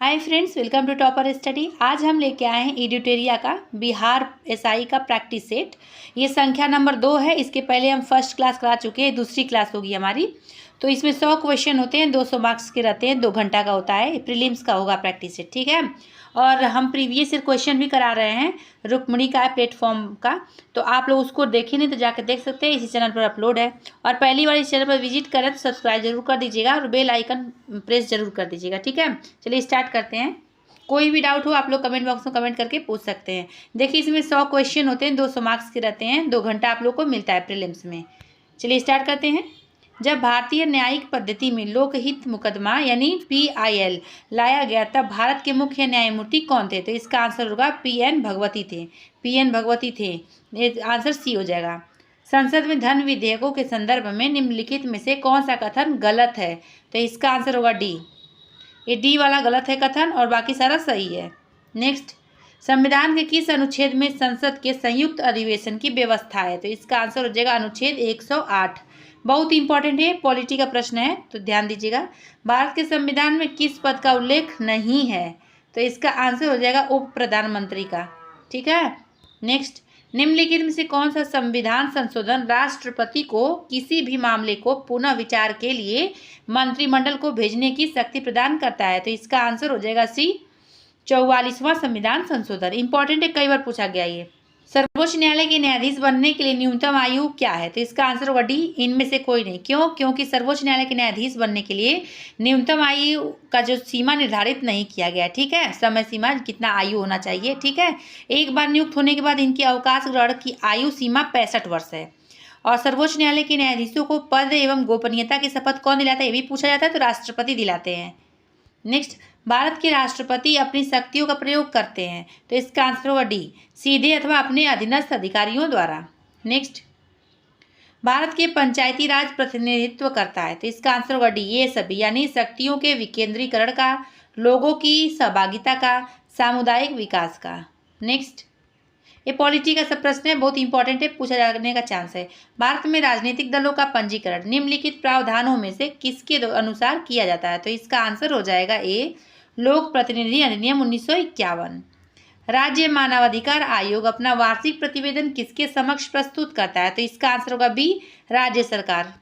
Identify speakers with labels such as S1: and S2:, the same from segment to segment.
S1: Hi friends, welcome to Topper Study. आज हम लेके आए हैं एडिटोरिया का बिहार एसआई का प्रैक्टिस सेट। ये संख्या नंबर 2 है। इसके पहले हम फर्स्ट क्लास करा चुके हैं, दूसरी क्लास होगी हमारी। तो इसमें 100 क्वेश्चन होते हैं, 200 मार्क्स के रहते हैं, 2 घंटा का होता है। प्रीलिम्स का होगा प्रैक्टिस सेट, ठीक है। और हम प्रीवियस ईयर क्वेश्चन भी करा रहे हैं, रुक्मणी का प्लेटफॉर्म का। तो आप लोग उसको देखे नहीं तो जाकर देख सकते हैं, इसी चैनल पर अपलोड है। और पहली बार इस चैनल पर विजिट करें तो सब्सक्राइब जरूर कर दीजिएगा और बेल आइकन प्रेस जरूर कर दीजिएगा, ठीक है। चलिए स्टार्ट करते हैं। कोई भी डाउट हो आप लोग कमेंट बॉक्स में कमेंट करके पूछ सकते हैं। देखिए, इसमें 100 क्वेश्चन होते हैं, 200 मार्क्स के रहते हैं, 2 घंटा आप लोग को मिलता है प्रीलिम्स में। चलिए स्टार्ट करते हैं। जब भारतीय न्यायिक पद्धति में लोकहित मुकदमा यानी PIL लाया गया तब भारत के मुख्य न्यायमूर्ति कौन थे? तो इसका आंसर होगा PN भगवती थे। PN भगवती थे, ये आंसर सी हो जाएगा। संसद में धन विधेयकों के संदर्भ में निम्नलिखित में से कौन सा कथन गलत है? तो इसका आंसर होगा डी। ये डी वाला गलत है कथन और बाकी सारा सही है। नेक्स्ट, संविधान के किस अनुच्छेद में संसद के संयुक्त अधिवेशन की व्यवस्था है? तो इसका आंसर हो जाएगा अनुच्छेद 108। बहुत इंपॉर्टेंट है, पॉलिटी का प्रश्न है तो ध्यान दीजिएगा। भारत के संविधान में किस पद का उल्लेख नहीं है? तो इसका आंसर हो जाएगा उप प्रधानमंत्री का, ठीक है। नेक्स्ट, निम्नलिखित में से कौन सा संविधान संशोधन राष्ट्रपति को किसी भी मामले को पुनः विचार के लिए मंत्रिमंडल को भेजने की शक्ति प्रदान करता है? तो इसका आंसर हो जाएगा सी, 44वां संविधान संशोधन। इंपॉर्टेंट है, कई बार पूछा गया ये। सर्वोच्च न्यायालय के न्यायाधीश बनने के लिए न्यूनतम आयु क्या है? तो इसका आंसर होगा डी, इनमें से कोई नहीं। क्यों? क्योंकि सर्वोच्च न्यायालय के न्यायाधीश बनने के लिए न्यूनतम आयु का जो सीमा निर्धारित नहीं किया गया, ठीक है। समय सीमा कितना आयु होना चाहिए, ठीक है। एक बार नियुक्त होने के बाद इनकी अवकाश ग्रहण की आयु सीमा 65 वर्ष है। और सर्वोच्च न्यायालय के न्यायाधीशों को पद एवं गोपनीयता की शपथ कौन दिलाता है? ये भी पूछा जाता है, तो राष्ट्रपति दिलाते हैं। नेक्स्ट, भारत के राष्ट्रपति अपनी शक्तियों का प्रयोग करते हैं? तो इसका आंसर होगा डी, सीधे अथवा अपने अधीनस्थ अधिकारियों द्वारा। नेक्स्ट, भारत के पंचायती राज प्रतिनिधित्व करता है? तो इसका आंसर होगा डी, ये सभी, यानी शक्तियों के विकेंद्रीकरण का, लोगों की सहभागिता का, सामुदायिक विकास का। नेक्स्ट, ये पॉलिटी का सब प्रश्न है, बहुत इंपॉर्टेंट है, पूछा जाने का चांस है। भारत में राजनीतिक दलों का पंजीकरण निम्नलिखित प्रावधानों में से किसके अनुसार किया जाता है? तो इसका आंसर हो जाएगा ए, लोक प्रतिनिधि अधिनियम 1951। राज्य मानवाधिकार आयोग अपना वार्षिक प्रतिवेदन किसके समक्ष प्रस्तुत करता है? तो इसका आंसर होगा बी, राज्य सरकार।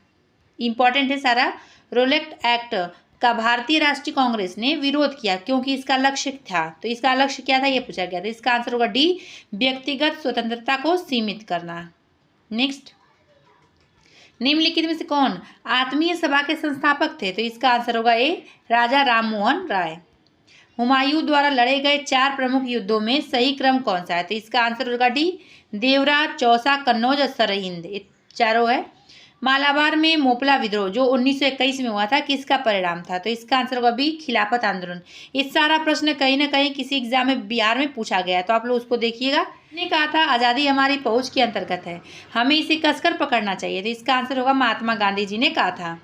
S1: इंपॉर्टेंट है सारा। रोलेक्ट एक्ट का भारतीय राष्ट्रीय कांग्रेस ने विरोध किया क्योंकि इसका लक्ष्य था? तो इसका लक्ष्य क्या था, ये पूछा गया था। इसका आंसर होगा डी, व्यक्तिगत स्वतंत्रता को सीमित करना। नेक्स्ट, निम्नलिखित में से कौन आत्मीय सभा के संस्थापक थे? तो इसका आंसर होगा ए, राजा राममोहन राय। हुमायूं द्वारा लड़े गए 4 प्रमुख युद्धों में सही क्रम कौन सा है? तो इसका आंसर होगा डी, देवरा, चौसा, कन्नौज और सरहिंद, ये चारों है। मालाबार में मोपला विद्रोह जो 1921 में हुआ था, किसका परिणाम था? तो इसका आंसर होगा बी, खिलाफत आंदोलन। ये सारा प्रश्न कहीं ना कहीं किसी एग्जाम में बिहार में पूछा गया है, तो आप लोग उसको देखिएगा। ने कहा था आज़ादी हमारी पहुंच के अंतर्गत है, हमें इसे कसकर पकड़ना चाहिए। तो इसका आंसर होगा महात्मा गांधी जी ने कहा था।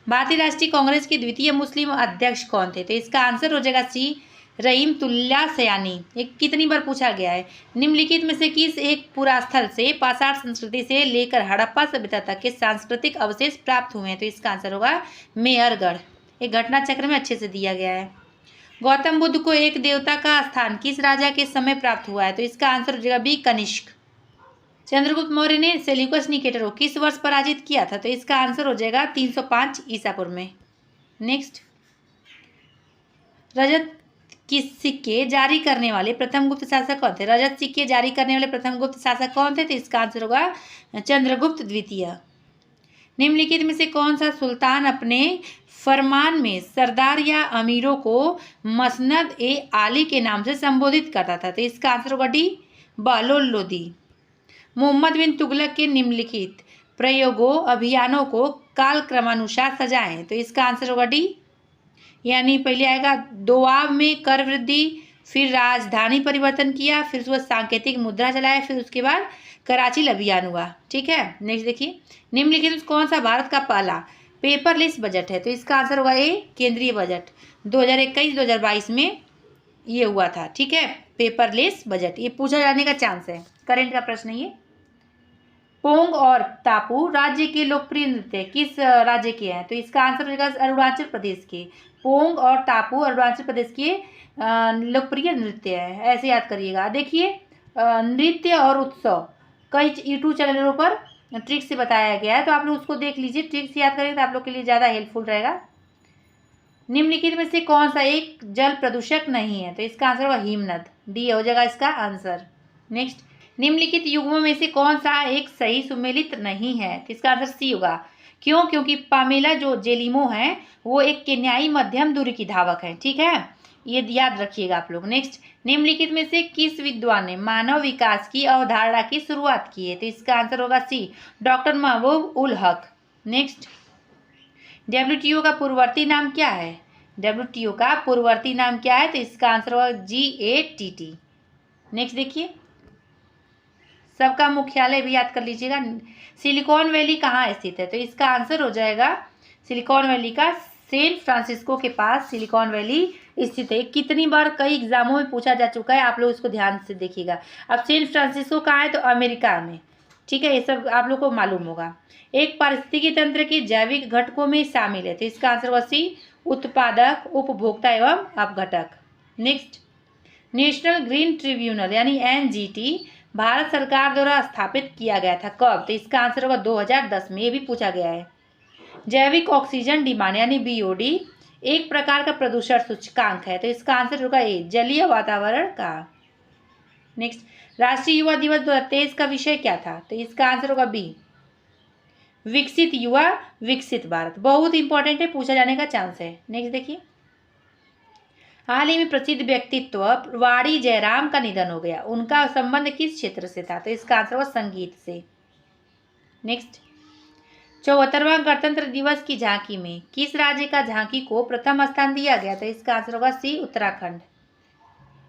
S1: भारतीय राष्ट्रीय कांग्रेस के द्वितीय मुस्लिम अध्यक्ष कौन थे? तो इसका आंसर हो जाएगा सी, रहीमतुल्लाह सयानी। ये कितनी बार पूछा गया है। निम्नलिखित में से किस एक पुरास्थल से पाषाण संस्कृति से लेकर हड़प्पा सभ्यता तक के सांस्कृतिक अवशेष प्राप्त हुए हैं? तो इसका आंसर होगा मेहरगढ़। ये घटना चक्र में अच्छे से दिया गया है। गौतम बुद्ध को एक देवता का स्थान किस राजा के समय प्राप्त हुआ है? तो इसका आंसर हो जाएगा बी, कनिष्क। चंद्रगुप्त मौर्य ने सेल्यूकस निकेटर को किस वर्ष पराजित किया था? तो इसका आंसर हो जाएगा 305 ईसा पूर्व में। नेक्स्ट, रजत की सिक्के जारी करने वाले प्रथम गुप्त शासक कौन थे? रजत सिक्के जारी करने वाले प्रथम गुप्त शासक कौन थे? तो इसका आंसर होगा चंद्रगुप्त द्वितीय। निम्नलिखित में से कौन सा सुल्तान अपने फरमान में सरदार या अमीरों को मसनद ए आली के नाम से संबोधित करता था? तो इसका आंसर होगा डी, बहलोल लोदी। मोहम्मद बिन तुगलक के निम्नलिखित प्रयोगों अभियानों को कालक्रमानुसार सजाएं? तो इसका आंसर होगा डी, यानी पहले आएगा दोआब में कर वृद्धि, फिर राजधानी परिवर्तन किया, फिर उसके बाद सांकेतिक मुद्रा चलाया, फिर उसके बाद कराची अभियान हुआ, ठीक है। नेक्स्ट देखिए, निम्नलिखित में कौन सा भारत का पहला पेपरलेस बजट है? तो इसका आंसर होगा ए, केंद्रीय बजट। 2021-2022 में ये हुआ था, ठीक है, पेपरलेस बजट। ये पूछा जाने का चांस है, करेंट का प्रश्न है ये। पोंग और तापू राज्य के लोकप्रिय नृत्य किस राज्य के हैं? तो इसका आंसर हो जाएगा अरुणाचल प्रदेश के। पोंग और टापू अरुणाचल प्रदेश के लोकप्रिय नृत्य है, ऐसे याद करिएगा। देखिए नृत्य और उत्सव कई यूट्यूब चैनलों पर ट्रिक से बताया गया है, तो आप लोग उसको देख लीजिए, ट्रिक से याद करेंगे तो आप लोग के लिए ज़्यादा हेल्पफुल रहेगा। निम्नलिखित में से कौन सा एक जल प्रदूषक नहीं है, तो इसका आंसर होगा हिमनद, डी हो जाएगा इसका आंसर। नेक्स्ट, निम्नलिखित युग्मों में से कौन सा एक सही सुमेलित नहीं है, तो इसका आंसर सी होगा। क्यों? क्योंकि पामेला जो जेलिमो है वो एक केन्याई मध्यम दूरी की धावक है, ठीक है, ये याद रखिएगा आप लोग। नेक्स्ट, निम्नलिखित में से किस विद्वान ने मानव विकास की अवधारणा की शुरुआत की है, तो इसका आंसर होगा सी, डॉक्टर महबूब उल हक। नेक्स्ट, डब्ल्यूटीओ का पूर्ववर्ती नाम क्या है, डब्ल्यूटीओ का पूर्ववर्ती नाम क्या है, तो इसका आंसर होगा GATT। नेक्स्ट देखिए, सबका मुख्यालय भी याद कर लीजिएगा। सिलिकॉन वैली कहाँ स्थित है, तो इसका आंसर हो जाएगा सिलिकॉन वैली का सैन फ्रांसिस्को के पास सिलिकॉन वैली स्थित है। कितनी बार कई एग्जामों में पूछा जा चुका है, आप लोग इसको ध्यान से देखिएगा। अब सैन फ्रांसिस्को कहाँ है, तो अमेरिका में, ठीक है, ये सब आप लोग को मालूम होगा। एक पारिस्थितिकी तंत्र के जैविक घटकों में शामिल है, तो इसका आंसर होगा सी, उत्पादक, उपभोक्ता एवं अपघटक। नेक्स्ट, नेशनल ग्रीन ट्रिब्यूनल यानी NGT भारत सरकार द्वारा स्थापित किया गया था कब, तो इसका आंसर होगा 2010 में, ये भी पूछा गया है। जैविक ऑक्सीजन डिमांड यानी BOD एक प्रकार का प्रदूषण सूचकांक है, तो इसका आंसर होगा ए, जलीय वातावरण का। नेक्स्ट, राष्ट्रीय युवा दिवस 2023 का विषय क्या था, तो इसका आंसर होगा बी, विकसित युवा विकसित भारत। बहुत इंपॉर्टेंट है, पूछा जाने का चांस है। नेक्स्ट देखिए, हाल ही में प्रसिद्ध व्यक्तित्व वाणी जयराम का निधन हो गया, उनका संबंध किस क्षेत्र से था, तो इसका आंसर होगा संगीत से। नेक्स्ट, 74वां गणतंत्र दिवस की झांकी में किस राज्य का झांकी को प्रथम स्थान दिया गया, तो इसका आंसर होगा सी, उत्तराखंड।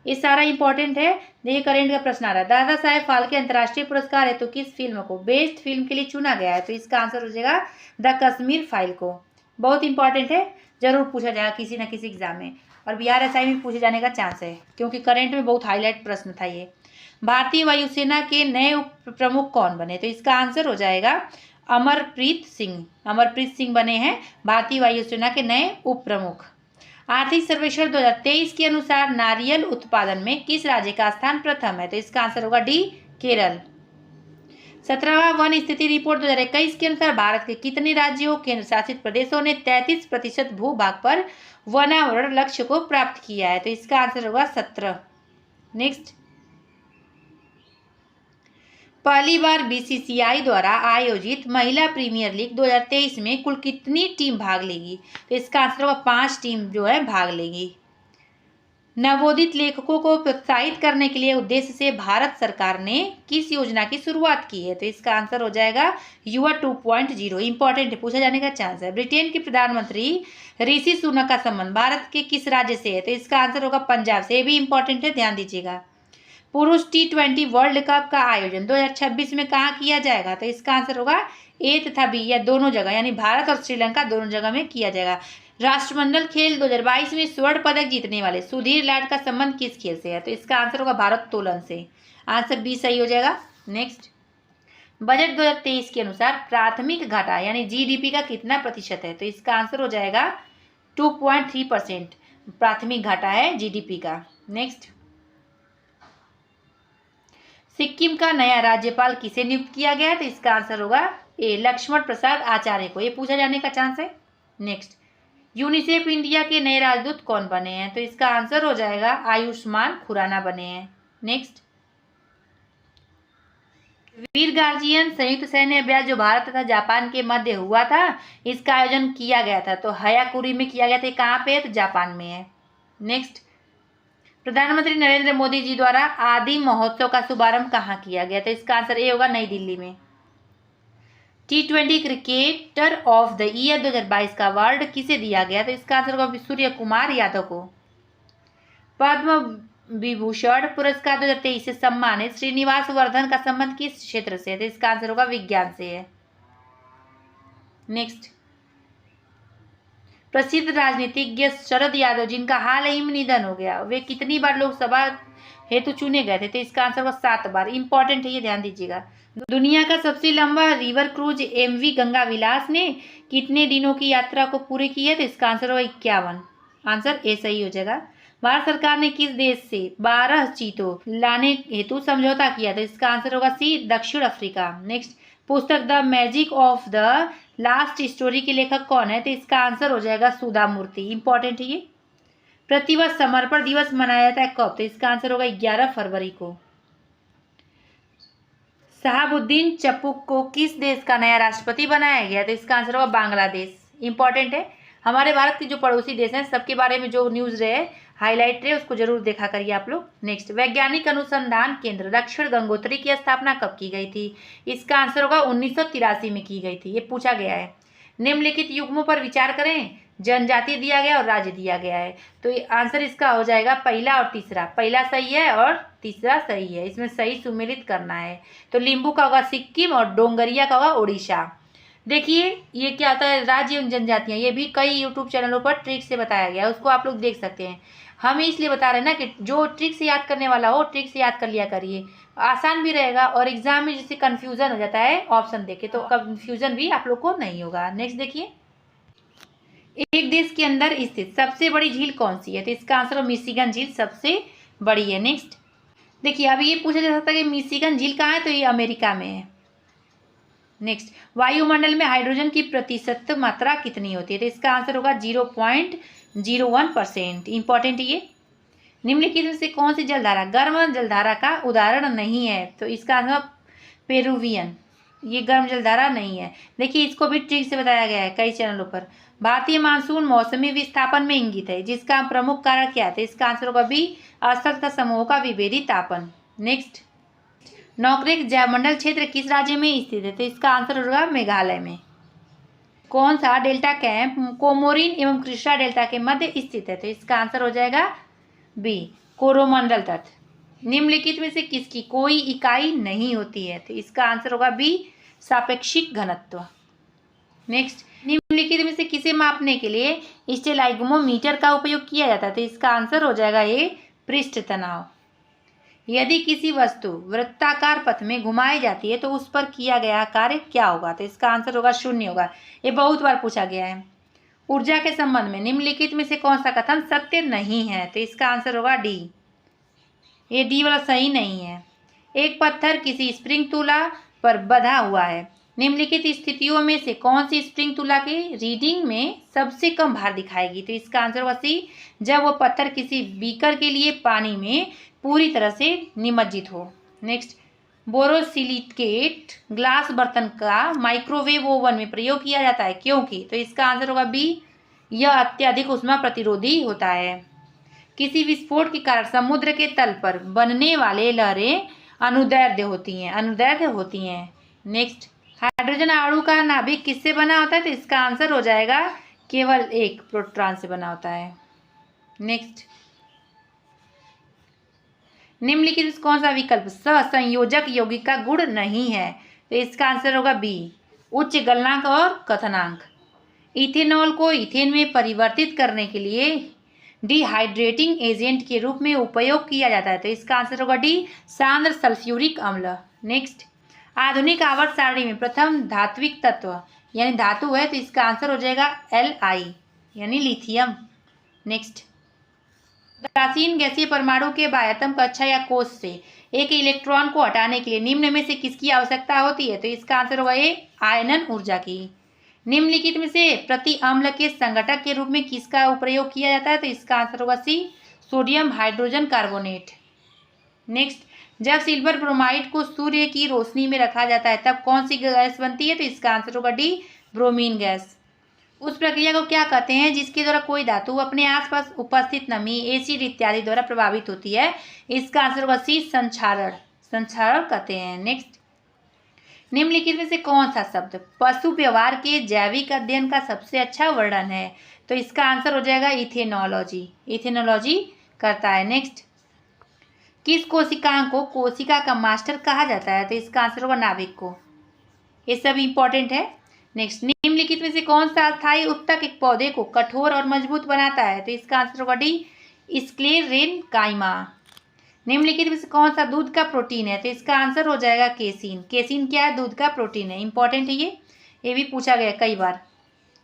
S1: ये सारा इंपॉर्टेंट है। देखिए करंट का प्रश्न आ रहा है, दादा साहेब फाल्के अंतर्राष्ट्रीय पुरस्कार है तो किस फिल्म को बेस्ट फिल्म के लिए चुना गया है, तो इसका आंसर हो जाएगा द कश्मीर फाइल को। बहुत इंपॉर्टेंट है, जरूर पूछा जाएगा किसी न किसी एग्जाम में, और बिहार SI में पूछे जाने का चांस है, क्योंकि करंट में बहुत हाईलाइट प्रश्न था ये। भारतीय वायुसेना के नए उप प्रमुख कौन बने, तो इसका आंसर हो जाएगा अमरप्रीत सिंह। अमरप्रीत सिंह बने हैं भारतीय वायुसेना के नए उप प्रमुख। आर्थिक सर्वेक्षण 2023 के अनुसार नारियल उत्पादन में किस राज्य का स्थान प्रथम है, तो इसका आंसर होगा डी, केरल। 17वां वन स्थिति रिपोर्ट 2021 के अनुसार भारत के कितने राज्यों केंद्र शासित प्रदेशों ने 33% भूभाग पर वनावरण लक्ष्य को प्राप्त किया है, तो इसका आंसर होगा 17। नेक्स्ट, पहली बार BCCI द्वारा आयोजित महिला प्रीमियर लीग 2023 में कुल कितनी टीम भाग लेगी, तो इसका आंसर होगा 5 टीम जो है भाग लेगी। नवोदित लेखकों को प्रोत्साहित करने के लिए उद्देश्य से भारत सरकार ने किस योजना की शुरुआत की है, तो इसका आंसर हो जाएगा युवा 2.0। इंपॉर्टेंट है, पूछा जाने का चांस है। ब्रिटेन के प्रधानमंत्री ऋषि सुनक का संबंध भारत के किस राज्य से है, तो इसका आंसर होगा पंजाब से, ये भी इंपॉर्टेंट है, ध्यान दीजिएगा। पुरुष T20 वर्ल्ड कप का आयोजन 2026 में कहाँ किया जाएगा, तो इसका आंसर होगा ए तथा बी, या दोनों जगह, यानी भारत और श्रीलंका दोनों जगह में किया जाएगा। राष्ट्रमंडल खेल 2022 में स्वर्ण पदक जीतने वाले सुधीर लाड का संबंध किस खेल से है, तो इसका आंसर होगा भारोत्तोलन से, आंसर बी सही हो जाएगा। नेक्स्ट, बजट 2023 के अनुसार प्राथमिक घाटा यानी GDP का कितना प्रतिशत है, तो इसका आंसर हो जाएगा 2.3% प्राथमिक घाटा है GDP का। नेक्स्ट, सिक्किम का नया राज्यपाल किसे नियुक्त किया गया है, तो इसका आंसर होगा ए, लक्ष्मण प्रसाद आचार्य को, ये पूछा जाने का चांस है। नेक्स्ट, यूनिसेफ इंडिया के नए राजदूत कौन बने हैं, तो इसका आंसर हो जाएगा आयुष्मान खुराना बने हैं। नेक्स्ट, वीर गार्जियन संयुक्त सैन्य अभ्यास जो भारत तथा जापान के मध्य हुआ था, इसका आयोजन किया गया था तो हयाकुरी में किया गया था, कहाँ पे है, तो जापान में है। नेक्स्ट, प्रधानमंत्री नरेंद्र मोदी जी द्वारा आदि महोत्सव का शुभारंभ कहाँ किया गया, तो इसका आंसर ए होगा नई दिल्ली में। T20 cricketer of the year 2022 का अवार्ड किसे दिया गया, तो इसका आंसर होगा सूर्य कुमार यादव को। पद्म विभूषण पुरस्कार 2023 से सम्मानित श्रीनिवास वर्धन का संबंध किस क्षेत्र से है, तो इसका आंसर होगा विज्ञान से है। नेक्स्ट, प्रसिद्ध राजनीतिज्ञ शरद यादव जिनका हाल ही में निधन हो गया, वे कितनी बार लोकसभा हेतु चुने गए थे, तो इसका आंसर होगा 7 बार। इंपॉर्टेंट है, ये ध्यान दीजिएगा। दुनिया का सबसे लंबा रिवर क्रूज MV गंगा विलास ने कितने दिनों की यात्रा को पूरी की है, तो इसका आंसर होगा 51। आंसर ए सही हो जाएगा। भारत सरकार ने किस देश से 12 चीतों लाने हेतु समझौता किया? तो इसका आंसर होगा सी, दक्षिण अफ्रीका। नेक्स्ट, पुस्तक the magic of the last story के लेखक कौन है? तो इसका आंसर हो जाएगा सुधा मूर्ति। इंपॉर्टेंट है ये। प्रतिवर्ष समर्पण दिवस मनाया जाता है कब? तो इसका आंसर होगा 11 फरवरी को। शहाबुद्दीन चप्पू को किस देश का नया राष्ट्रपति बनाया गया? तो इसका आंसर होगा बांग्लादेश। इंपॉर्टेंट है। हमारे भारत के जो पड़ोसी देश हैं सबके बारे में जो न्यूज़ रहे, हाईलाइट रहे, उसको जरूर देखा करिए आप लोग। नेक्स्ट, वैज्ञानिक अनुसंधान केंद्र दक्षिण गंगोत्री की स्थापना कब की गई थी? इसका आंसर होगा 1983 में की गई थी। ये पूछा गया है। निम्नलिखित युग्मों पर विचार करें। जनजाति दिया गया और राज्य दिया गया है, तो ये आंसर इसका हो जाएगा पहला और तीसरा। पहला सही है और तीसरा सही है, इसमें सही सुमेलित करना है। तो लिंबू का होगा सिक्किम और डोंगरिया का होगा उड़ीसा। देखिए ये क्या होता है, राज्य एवं जनजातियाँ, ये भी कई यूट्यूब चैनलों पर ट्रिक से बताया गया है, उसको आप लोग देख सकते हैं। हम इसलिए बता रहे हैं ना कि जो ट्रिक से याद करने वाला हो ट्रिक से याद कर लिया करिए, आसान भी रहेगा और एग्जाम में जैसे कन्फ्यूजन हो जाता है ऑप्शन देके, तो कन्फ्यूजन भी आप लोग को नहीं होगा। नेक्स्ट देखिए, एक देश के अंदर स्थित सबसे बड़ी झील कौन सी है? तो इसका आंसर मिशिगन झील सबसे बड़ी है। नेक्स्ट देखिए, अभी ये पूछा जा सकता है कि मिशिगन झील कहाँ है? तो ये अमेरिका में है। नेक्स्ट, वायुमंडल में हाइड्रोजन की प्रतिशत मात्रा कितनी होती है? तो इसका आंसर होगा 0.01%। इंपॉर्टेंट ये। निम्नलिखित में से कौन सी जलधारा गर्म जलधारा का उदाहरण नहीं है? तो इसका आंसर पेरुवियन, ये गर्म जलधारा नहीं है। देखिए इसको भी ट्रिक से बताया गया है कई चैनलों पर। भारतीय मानसून मौसमी विस्थापन में इंगित है, जिसका प्रमुख कारण क्या है? तो इसका आंसर होगा बी, स्थल तथा समूह का विभेदी तापन। नेक्स्ट, नौकरेक जैवमंडल क्षेत्र किस राज्य में स्थित है? तो इसका आंसर होगा मेघालय में। कौन सा डेल्टा कैंप कोमोरिन एवं कृष्णा डेल्टा के मध्य स्थित है? तो इसका आंसर हो जाएगा बी, कोरोमंडल तट। निम्नलिखित में से किसकी कोई इकाई नहीं होती है? तो इसका आंसर होगा बी, सापेक्षिक घनत्व। नेक्स्ट, निम्नलिखित में से किसे मापने के लिए स्टेलाइगमोमीटर का उपयोग किया जाता है? तो इसका आंसर हो जाएगा ए, पृष्ठ तनाव। यदि किसी वस्तु वृत्ताकार पथ में घुमाई जाती है तो उस पर किया गया कार्य क्या होगा? तो इसका आंसर होगा शून्य होगा। ये बहुत बार पूछा गया है। ऊर्जा के संबंध में निम्नलिखित में से कौन सा कथन सत्य नहीं है? तो इसका आंसर होगा डी, ये डी वाला सही नहीं है। एक पत्थर किसी स्प्रिंग तुला पर बंधा हुआ है। निम्नलिखित स्थितियों में से कौन सी स्प्रिंग तुला की रीडिंग में सबसे कम भार दिखाएगी? तो इसका आंसर होगा सी, जब वो पत्थर किसी बीकर के लिए पानी में पूरी तरह से निमज्जित हो। नेक्स्ट, बोरोसिलिकेट ग्लास बर्तन का माइक्रोवेव ओवन में प्रयोग किया जाता है क्योंकि? तो इसका आंसर होगा बी, यह अत्यधिक उष्मा प्रतिरोधी होता है। किसी विस्फोट के कारण समुद्र के तल पर बनने वाले लहरें अनुदैर्ध्य होती हैं। नेक्स्ट, हाइड्रोजन अणु का नाभिक किससे बना होता है? तो इसका आंसर हो जाएगा केवल एक प्रोटॉन से बना होता है। नेक्स्ट, निम्नलिखित कौन सा विकल्प सहसंयोजक यौगिक गुण नहीं है? तो इसका आंसर होगा बी, उच्च गलनांक और कथनांक। इथेनॉल को इथेन में परिवर्तित करने के लिए डिहाइड्रेटिंग एजेंट के रूप में उपयोग किया जाता है। तो इसका आंसर होगा डी, सांद्र सल्फ्यूरिक अम्ल। नेक्स्ट, आधुनिक आवर्त सारणी में प्रथम धात्विक तत्व यानी धातु है, तो इसका आंसर हो जाएगा Li यानी लिथियम। नेक्स्ट, प्राचीन गैसीय परमाणु के बाह्यतम कक्षा या कोश से एक इलेक्ट्रॉन को हटाने के लिए निम्न में से किसकी आवश्यकता होती है? तो इसका आंसर होगा ए, आयनन ऊर्जा की। निम्नलिखित में से प्रति अम्ल के संघटक के रूप में किसका प्रयोग किया जाता है? तो इसका आंसर होगा सी, सोडियम हाइड्रोजन कार्बोनेट। नेक्स्ट, जब सिल्वर ब्रोमाइड को सूर्य की रोशनी में रखा जाता है तब कौन सी गैस बनती है? तो इसका आंसर होगा डी, ब्रोमीन गैस। उस प्रक्रिया को क्या कहते हैं जिसके द्वारा कोई धातु अपने आसपास उपस्थित नमी, एसिड इत्यादि द्वारा प्रभावित होती है? इसका आंसर होगा सी, संक्षारण कहते हैं। नेक्स्ट, निम्नलिखित में से कौन सा शब्द पशु व्यवहार के जैविक अध्ययन का सबसे अच्छा वर्णन है? तो इसका आंसर हो जाएगा इथेनोलॉजी करता है। नेक्स्ट, किस कोशिकांग को कोशिका का मास्टर कहा जाता है? तो इसका आंसर होगा नाभिक को। ये सब इंपॉर्टेंट है। नेक्स्ट, निम्नलिखित में से कौन सा अस्थायी उत्तक एक पौधे को कठोर और मजबूत बनाता है? तो इसका आंसर होगा डी, स्क्लेरेनकाइमा। निम्नलिखित में से कौन सा दूध का प्रोटीन है? तो इसका आंसर हो जाएगा केसिन। केसिन क्या है? दूध का प्रोटीन है। इंपॉर्टेंट है ये भी पूछा गया कई बार।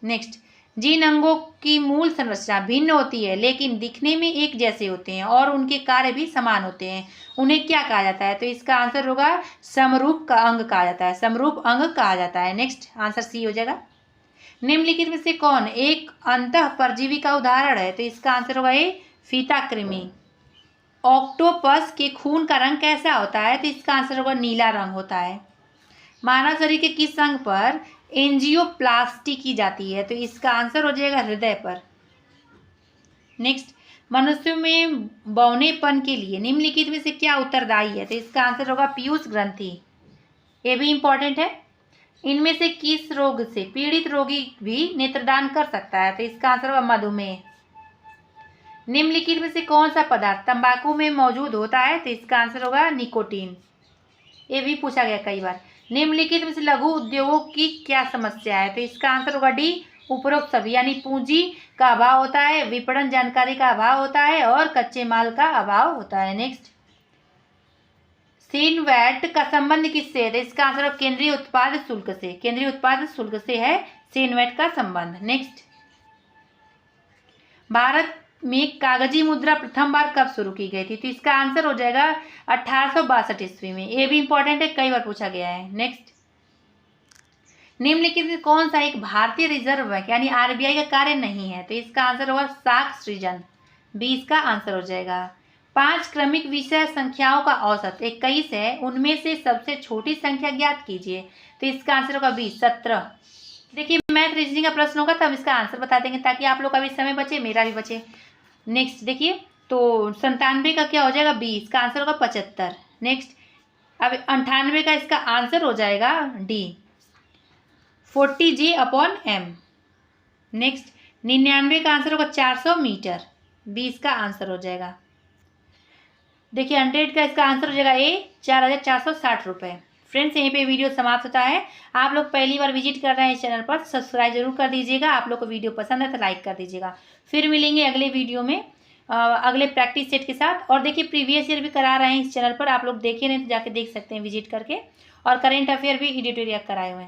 S1: नेक्स्ट, जिन अंगों की मूल संरचना भिन्न होती है लेकिन दिखने में एक जैसे होते हैं और उनके कार्य भी समान होते हैं, उन्हें क्या कहा जाता है? तो इसका आंसर होगा समरूप का अंग कहा जाता है, समरूप अंग कहा जाता है। नेक्स्ट आंसर सी हो जाएगा। निम्नलिखित में से कौन एक अंतः परजीवी का उदाहरण है? तो इसका आंसर होगा ए फीता कृमि। ऑक्टोपस के खून का रंग कैसा होता है? तो इसका आंसर होगा नीला रंग होता है। मानव शरीर के किस अंग पर एंजियोप्लास्टी की जाती है? तो इसका आंसर हो जाएगा हृदय पर। नेक्स्ट, मनुष्यों में बौनेपन के लिए निम्नलिखित में से क्या उत्तरदायी है? तो इसका आंसर होगा पीयूष ग्रंथि। ये भी इंपॉर्टेंट है। इनमें से किस रोग से पीड़ित रोगी भी नेत्रदान कर सकता है? तो इसका आंसर होगा मधुमेह। निम्नलिखित में से कौन सा पदार्थ तंबाकू में मौजूद होता है? तो इसका आंसर होगा निकोटीन। ये भी पूछा गया कई बार। निम्नलिखित में से लघु उद्योगों की क्या समस्या है? तो इसका आंसर होगा डी उपरोक्त सभी, यानी पूंजी का अभाव होता है, विपणन जानकारी का अभाव होता है और कच्चे माल का अभाव होता है। नेक्स्ट, सीनवैट का संबंध किससे है? तो इसका आंसर होगा केंद्रीय उत्पाद शुल्क से, केंद्रीय उत्पाद शुल्क से है सीनवैट का संबंध। नेक्स्ट, भारत में कागजी मुद्रा प्रथम बार कब शुरू की गई थी? तो इसका आंसर हो जाएगा 1862 ईस्वी में। ये भी इंपॉर्टेंट है, कई बार पूछा गया है। नेक्स्ट, निम्नलिखित में कौन सा एक भारतीय रिजर्व बैंक यानी आरबीआई का कार्य नहीं है? तो इसका आंसर होगा साख सृजन, 20 का आंसर हो जाएगा। 5 क्रमिक विषय संख्याओं का औसत 21 है, उनमें से सबसे छोटी संख्या ज्ञात कीजिए। तो इसका आंसर होगा 20, 17। देखिए मैथ रीजनिंग का प्रश्न होगा तब इसका आंसर बता देंगे ताकि आप लोग का भी समय बचे, मेरा भी बचे। नेक्स्ट देखिए, तो 97 का क्या हो जाएगा? 20 का आंसर होगा 75। नेक्स्ट, अब 98 का इसका आंसर हो जाएगा डी 40G/m। नेक्स्ट, 99 का आंसर होगा 400 मीटर, 20 का आंसर हो जाएगा। देखिए 100 का इसका आंसर हो जाएगा ए 4460 रुपये। फ्रेंड्स यहीं पे वीडियो समाप्त होता है। आप लोग पहली बार विजिट कर रहे हैं इस चैनल पर, सब्सक्राइब जरूर कर दीजिएगा। आप लोग को वीडियो पसंद है तो लाइक कर दीजिएगा। फिर मिलेंगे अगले वीडियो में अगले प्रैक्टिस सेट के साथ। और देखिए प्रीवियस ईयर भी करा रहे हैं इस चैनल पर, आप लोग देखे नहीं तो जाके देख सकते हैं विजिट करके। और करेंट अफेयर भी एडिटोरियल कराए हुए हैं।